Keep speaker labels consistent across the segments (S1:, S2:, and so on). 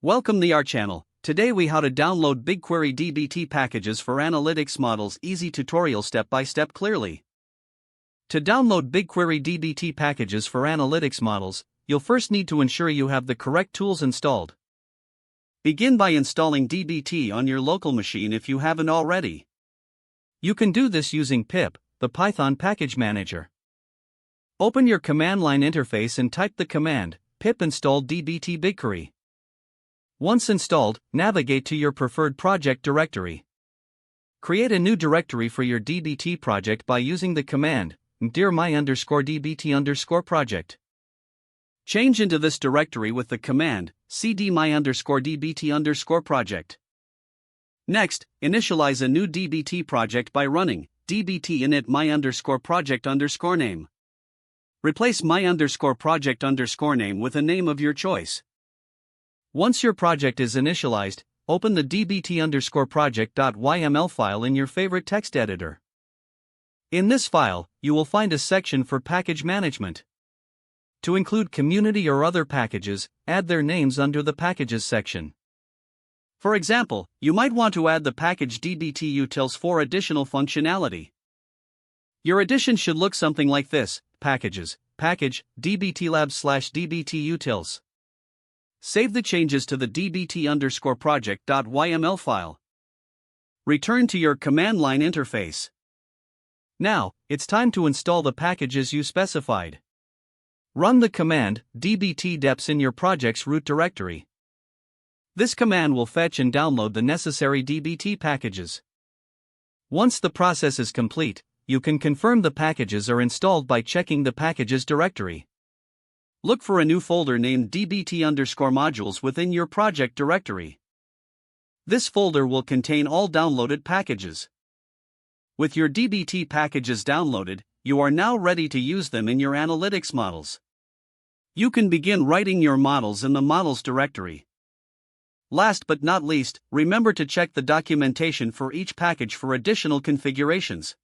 S1: Welcome to our channel. Today we how to download BigQuery DBT packages for analytics models. Easy tutorial step by step clearly. To download BigQuery DBT packages for analytics models, you'll first need to ensure you have the correct tools installed. Begin by installing DBT on your local machine if you haven't already. You can do this using pip, the Python package manager. Open your command line interface and type the command pip install dbt BigQuery. Once installed, navigate to your preferred project directory. Create a new directory for your DBT project by using the command dir my_dbt_project. Change into this directory with the command cd my_dbt_project. Next, initialize a new DBT project by running dbt init my_project_name. Replace my_project_name with a name of your choice. Once your project is initialized, open the dbt_project.yml file in your favorite text editor. In this file, you will find a section for package management. To include community or other packages, add their names under the packages section. For example, you might want to add the package dbt-utils for additional functionality. Your addition should look something like this: packages, package, dbtlabs/dbt-utils. Save the changes to the dbt_project.yml file. Return to your command line interface. Now, it's time to install the packages you specified. Run the command dbt-deps in your project's root directory. This command will fetch and download the necessary DBT packages. Once the process is complete, you can confirm the packages are installed by checking the packages directory. Look for a new folder named dbt_modules within your project directory. This folder will contain all downloaded packages. With your DBT packages downloaded, you are now ready to use them in your analytics models. You can begin writing your models in the models directory. Last but not least, remember to check the documentation for each package for additional configurations.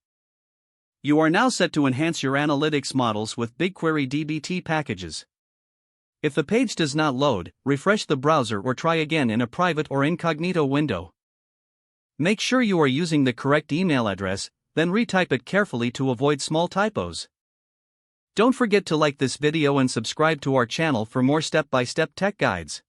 S1: You are now set to enhance your analytics models with BigQuery DBT packages. If the page does not load, refresh the browser or try again in a private or incognito window. Make sure you are using the correct email address, then retype it carefully to avoid small typos. Don't forget to like this video and subscribe to our channel for more step-by-step tech guides.